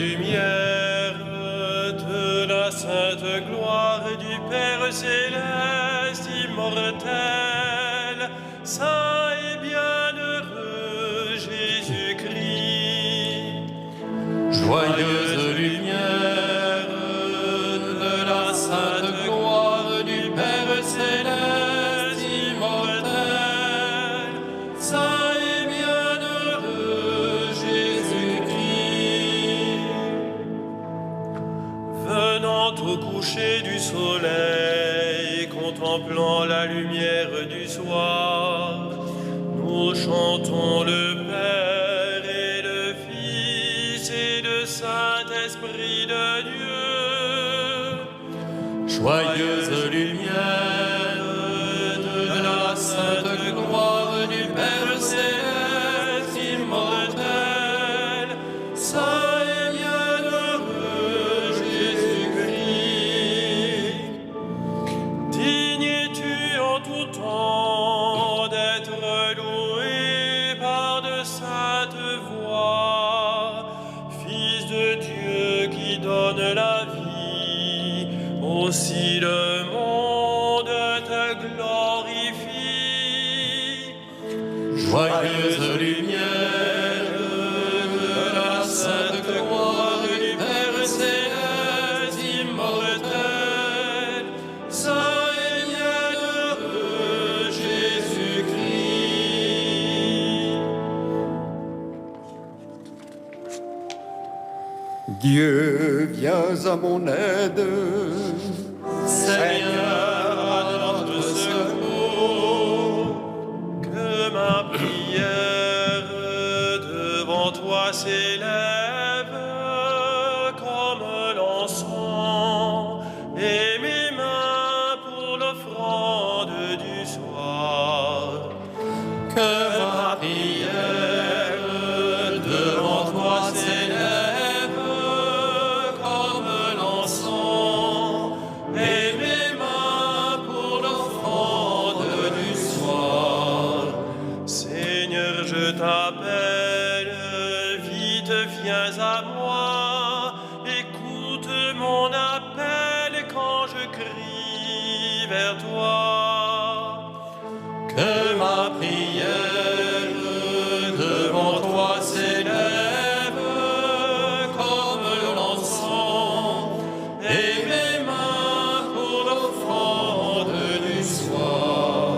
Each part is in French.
lumière de la sainte gloire du Père céleste immortel, saint et bienheureux Jésus-Christ. Joyeuse lumière de la sainte gloire du Père céleste immortel, saint et bienheureux Jésus-Christ. Venant au coucher du soleil, contemplant la lumière du soir, nous chantons le Père et le Fils et le Saint-Esprit de Dieu. Joyeuse lumière de la sainte gloire du Père céleste immortel, saint et bienheureux Jésus-Christ. Digne es-tu en tout temps d'être loué par de saintes voix, Fils de Dieu qui donne la vie, aussi le monde te glorifie. Joyeuse lumière de la sainte gloire du Père céleste immortel, saint et bienheureux Jésus-Christ. Dieu, viens à mon aide. Seigneur, à notre secours, que ma prière devant toi s'élève comme l'encens et mes mains pour l'offrande du soir. Que ma prière devant toi s'élève comme l'encens et mes mains pour l'offrande du soir. Seigneur, je t'appelle, vite viens à moi, écoute mon appel quand je crie vers toi. Que ma prière devant toi s'élève comme l'encens et mes mains pour l'offrande du soir.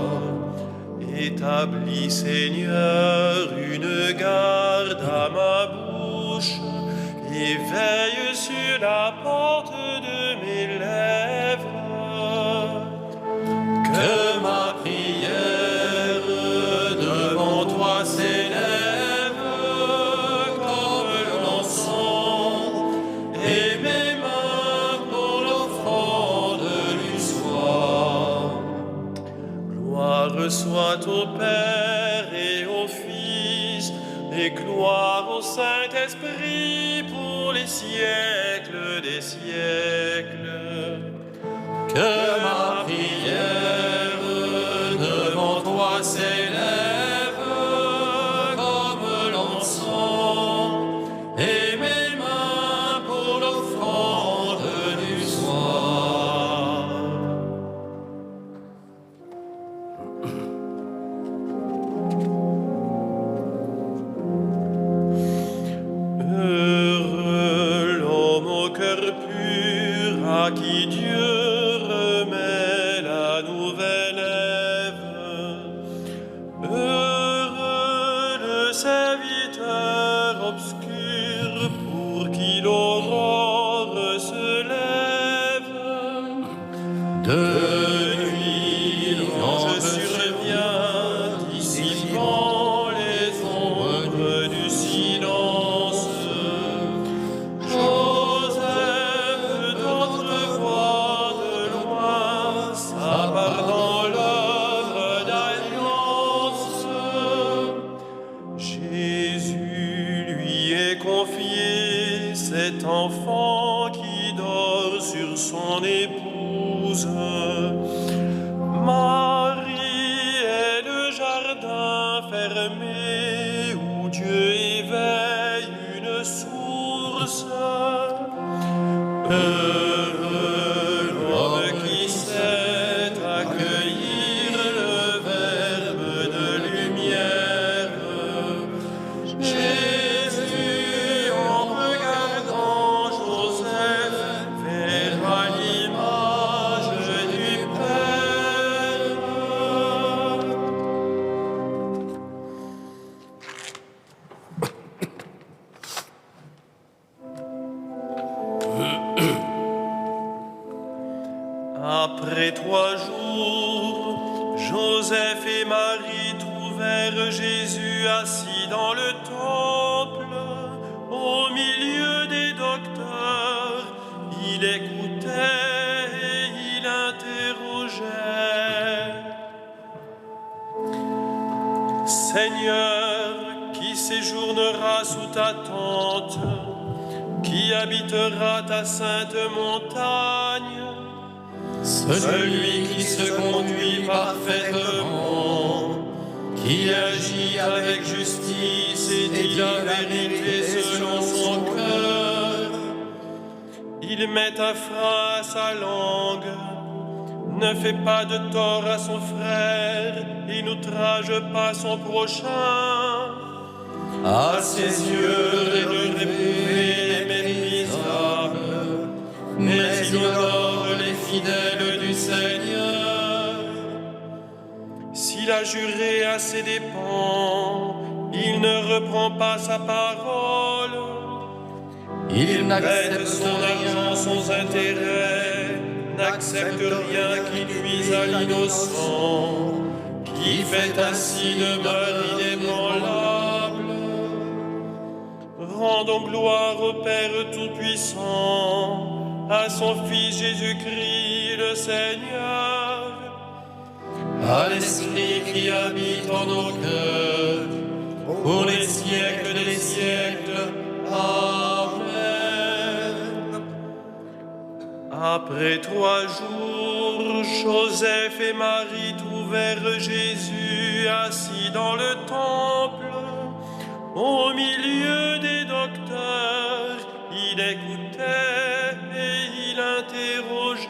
Établis, Seigneur, une garde à ma bouche et veille sur la porte de mes lèvres. Que ma prière devant toi s'élève comme l'encens et mes mains pour l'offrande du soir. Gloire soit au Père et au Fils et gloire au Saint-Esprit pour les siècles des siècles. Que ma prière devant toi s'élève comme l'encens et mes mains pour l'offrande du soir. Heureux l'homme au cœur pur à qui Dieu remet la nouvelle Ève. Heureux le serviteur obscur pour qui l'aurore se lève. De nuit, l'ange survient, dissipant les ombres du silence. Joseph d'entrevoir de loin sa part dans l'œuvre d'alliance. Jésus lui est confié, cet enfant qui dort sur son épouse. Marie est le jardin fermé où Dieu éveille une source. Heureux l'homme qui sait accueillir le verbe de lumière. Jésus, en regardant Joseph, verra l'image du Père. Après 3 jours, Joseph et Marie trouvèrent Jésus assis dans le temple, au milieu des docteurs. Il écoutait et il interrogeait. Seigneur, qui séjournera sous ta tente, qui habitera ta sainte montagne? Celui qui se conduit parfaitement, qui agit avec justice et dit la vérité selon son cœur. Il met un frein à sa langue, ne fait pas de tort à son frère et n'outrage pas son prochain. À ses yeux, le réprouvé est méprisable, mais il honore les fidèles du Seigneur. S'il a juré à ses dépens, il ne reprend pas sa parole. Il n'accepte son argent sans intérêt, n'accepte rien qui nuise à l'innocent, qui fait ainsi demeure inébranlable. Rendons gloire au Père Tout-Puissant, à son Fils Jésus-Christ le Seigneur, à l'Esprit qui habite en nos cœurs, pour les siècles des siècles. Amen. Après 3 jours, Joseph et Marie trouvèrent Jésus assis dans le temple, au milieu des docteurs. Il écoutait et il interrogeait.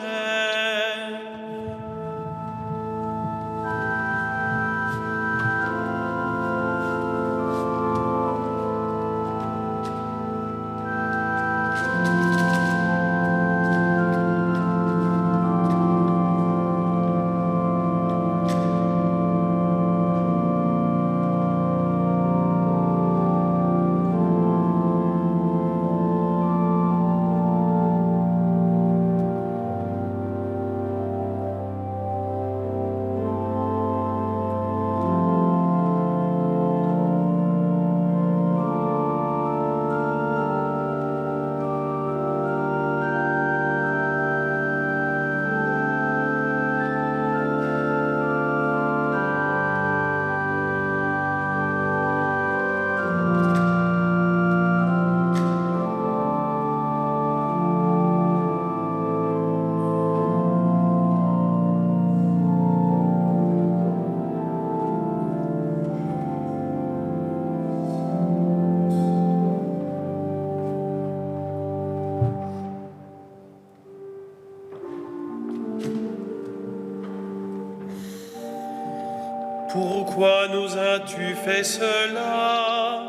Pourquoi nous as-tu fait cela?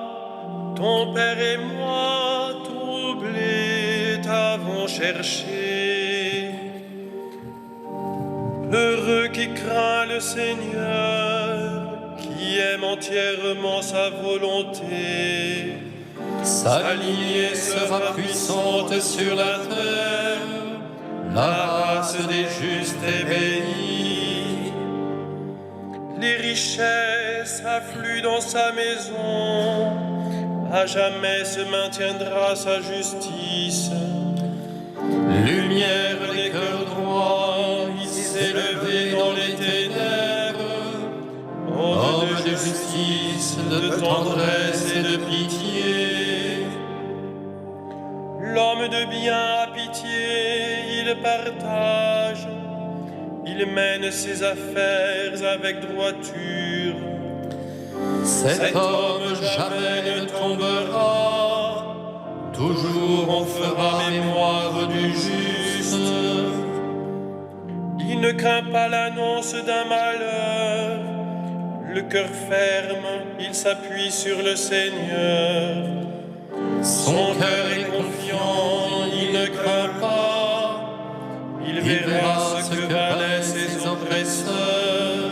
Ton père et moi, troublés, t'avons cherché. Heureux qui craint le Seigneur, qui aime entièrement sa volonté. Sa lignée sera puissante sur la terre, la race des justes est bénie. Les richesses affluent dans sa maison, à jamais se maintiendra sa justice. Lumière des cœurs droits, il s'est levé dans les ténèbres. Homme de justice, de tendresse et de pitié. L'homme de bien a pitié, il partage. Il mène ses affaires avec droiture. Cet homme jamais ne tombera. Toujours on fera mémoire du juste. craint pas l'annonce d'un malheur. Le cœur ferme, il s'appuie sur le Seigneur. Son cœur est confiant, il ne craint pas. Il verra ce que valaient ses oppresseurs.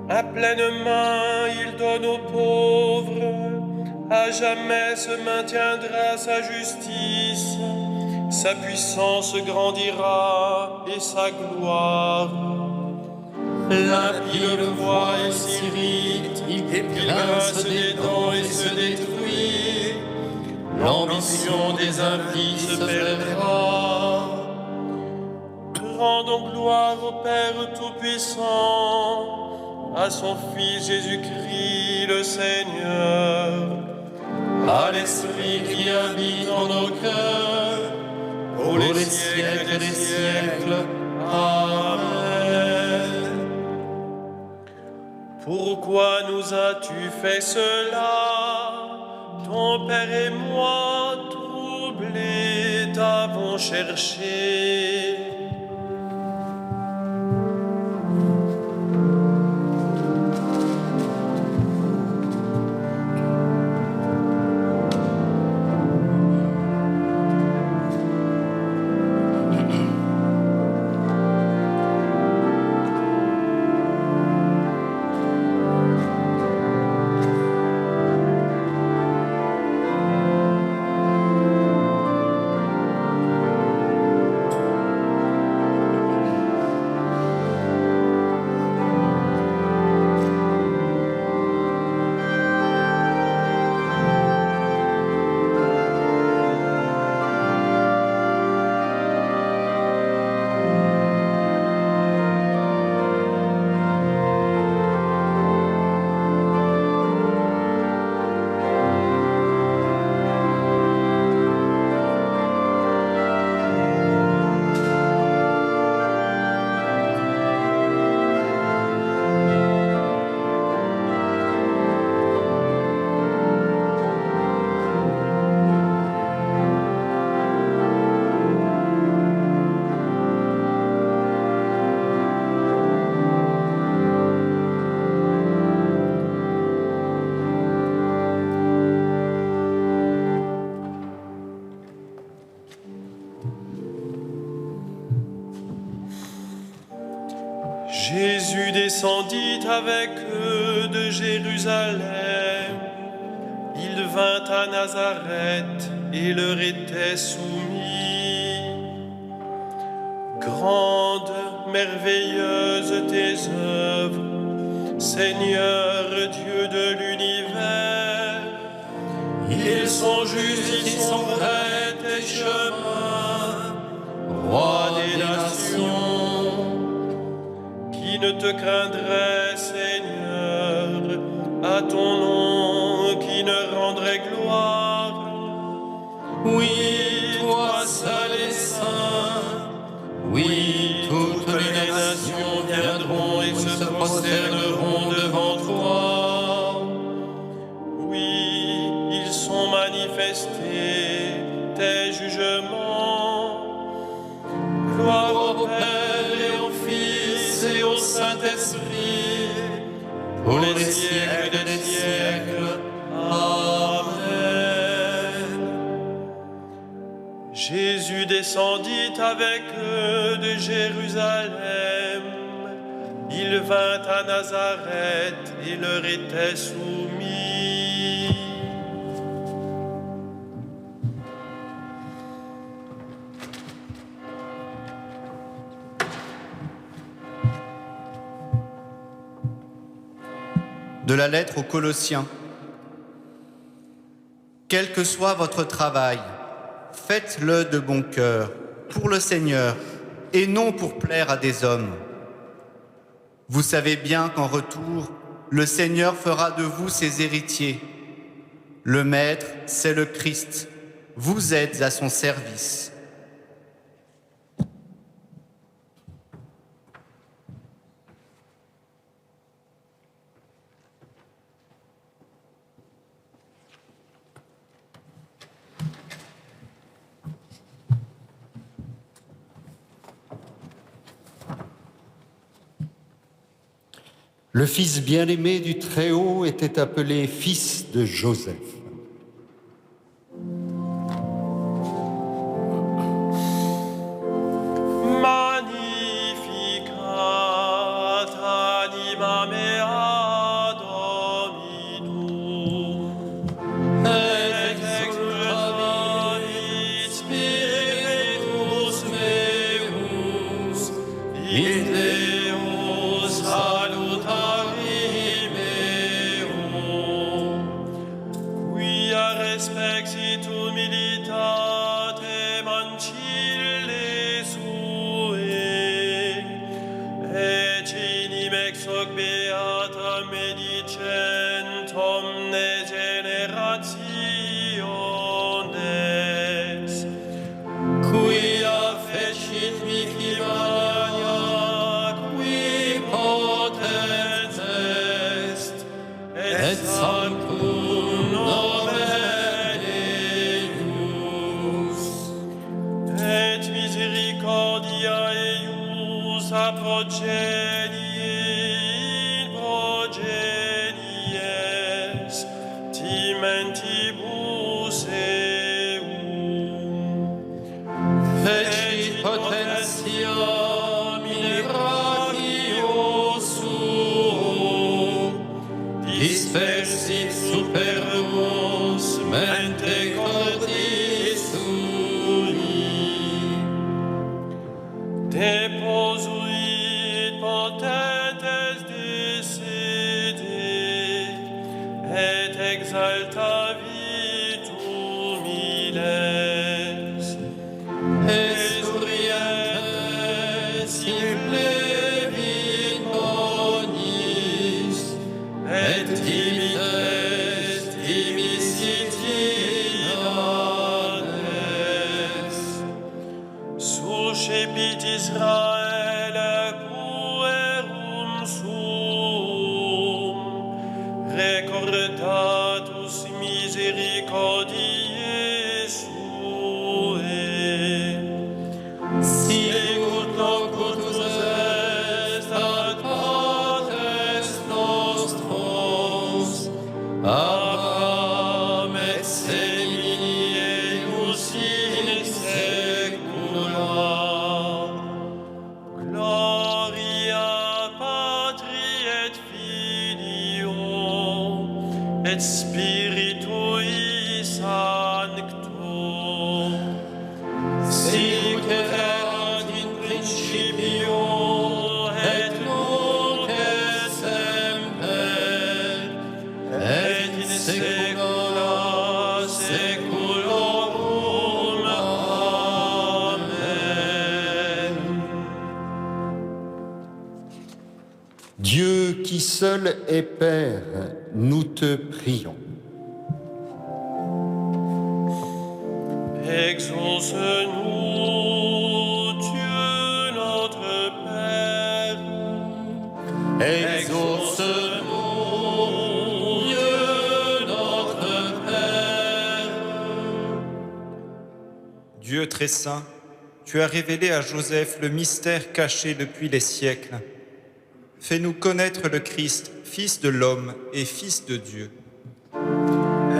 À pleine main, il donne aux pauvres. À jamais se maintiendra sa justice. Sa puissance grandira et sa gloire. L'impie le voit et s'irrite, il grince des dents et se détruit. L'ambition des impies se perdra. Rendons gloire au Père Tout-Puissant, à son Fils Jésus-Christ le Seigneur, à l'Esprit qui habite en nos cœurs, pour les siècles des siècles. Amen. Pourquoi nous as-tu fait cela? Ton Père et moi, troublés, t'avons cherché. Jésus descendit avec eux de Jérusalem. Il vint à Nazareth et leur était soumis. Grande, merveilleuse tes œuvres, Seigneur Dieu de l'univers. Ils sont justes, ils sont vrais tes chemins, Roi des nations. Qui ne te craindrait, Seigneur, à ton nom, qui ne rendrait gloire? Oui, toi seul es saint. Oui, toutes les nations viendront et se prosterneront devant toi. Oui, ils sont manifestés, tes jugements. Gloire au Père et au Fils et au Saint-Esprit, pour les siècles des siècles. Amen. Jésus descendit avec eux de Jérusalem. Il vint à Nazareth et leur était soumis. De la lettre aux Colossiens. Quel que soit votre travail, faites-le de bon cœur, pour le Seigneur, et non pour plaire à des hommes. Vous savez bien qu'en retour, le Seigneur fera de vous ses héritiers. Le Maître, c'est le Christ. Vous êtes à son service. Le fils bien-aimé du Très-Haut était appelé fils de Joseph. Magnificat anima mea Dominum, et exultavit spiritus meus, in Deus salutari meum, quia respexit humilitate mancille sue, et cinim ex hoc beata medicent omne generationes, quia fecit mihi Maria, qui potens est, et sanctum nomen eius, et misericordia eius a progenie in progenies timentibus eum. Fecit potentiam in brachio suo, dispersit superbus mente cordis sui, deposuit potentes de sede, et exaltavit humiles, esurientes implevit bonis, et timides timicitinanes. Suscepit Israele puerum suum, recordatus misericordiae suae. Sicut locutus est ad patres nostros, Abraham et semini eius in saecula. Gloria Patri et Filio et Spiritui Sancto, sic erat in principio et nunc et semper, et in saecula saeculorum. Amen. Dieu qui seul est Père, nous te prions. Exauce-nous, Dieu notre Père. Exauce-nous, Dieu notre Père. Dieu très saint, tu as révélé à Joseph le mystère caché depuis les siècles. Fais-nous connaître le Christ, Fils de l'homme et Fils de Dieu.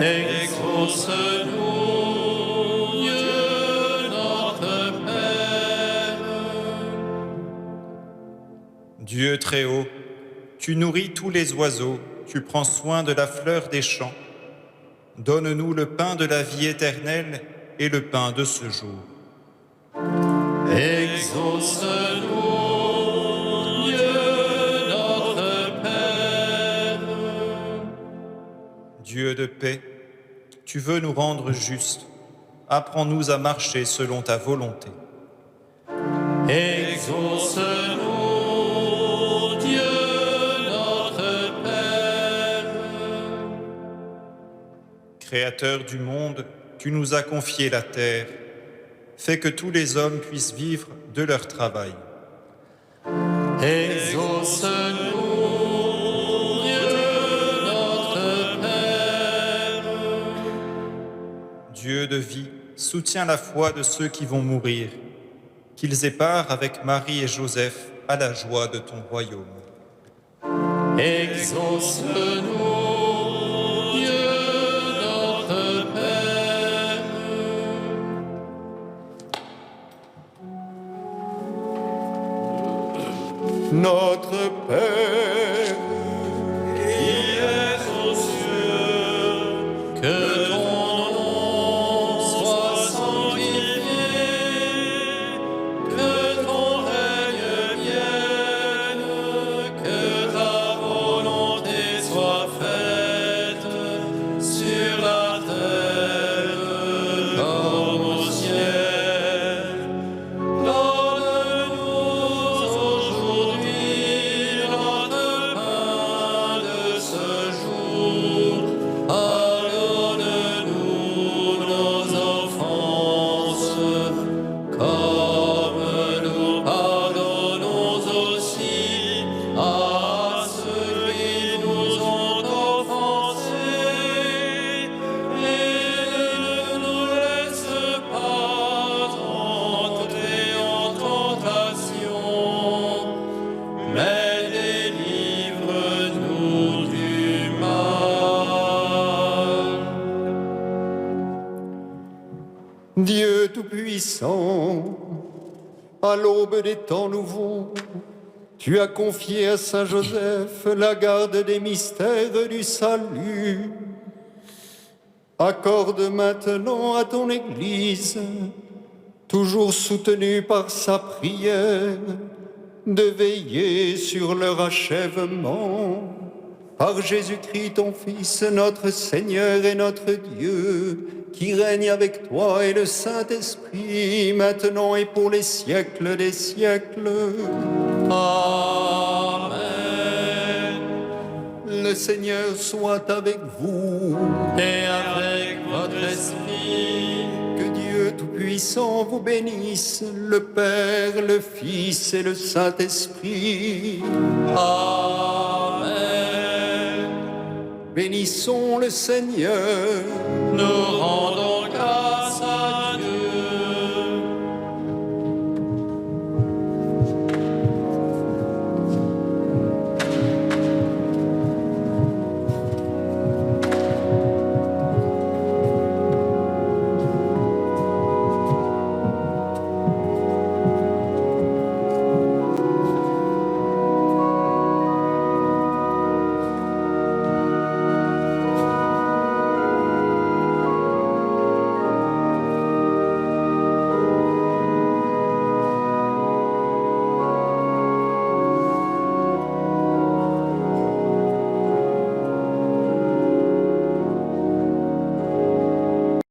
Exauce-nous, Dieu notre Père. Dieu très haut, tu nourris tous les oiseaux, tu prends soin de la fleur des champs. Donne-nous le pain de la vie éternelle et le pain de ce jour. Exauce-nous, Dieu notre Père. Dieu de paix, tu veux nous rendre justes. Apprends-nous à marcher selon ta volonté. Exauce-nous, Dieu notre Père. Créateur du monde, tu nous as confié la terre. Fais que tous les hommes puissent vivre de leur travail. Exauce-nous, Dieu notre Père. Dieu de vie, soutiens la foi de ceux qui vont mourir, qu'ils aient part avec Marie et Joseph à la joie de ton royaume. Exauce-nous, Dieu notre Père. Notre Père, Qui es aux cieux, que ton nom soit sanctifié, que ton règne vienne, que ta volonté soit faite sur la terre comme au ciel. Donne-nous aujourd'hui notre pain de ce jour. Pardonne-nous nos offenses, comme nous pardonnons aussi à ceux qui nous ont offensés. Et ne nous laisse pas entrer en tentation, mais délivre-nous du mal. Dieu Tout-Puissant, à l'aube des temps nouveaux, tu as confié à Saint Joseph la garde des mystères du salut. Accorde maintenant à ton Église, toujours soutenue par sa prière, de veiller sur leur achèvement. Par Jésus-Christ, ton Fils, notre Seigneur et notre Dieu, qui règne avec toi et le Saint-Esprit, maintenant et pour les siècles des siècles. Amen. Le Seigneur soit avec vous. Et avec votre esprit, Que Dieu Tout-Puissant vous bénisse, le Père, le Fils et le Saint-Esprit. Amen. Bénissons le Seigneur. Nous rendons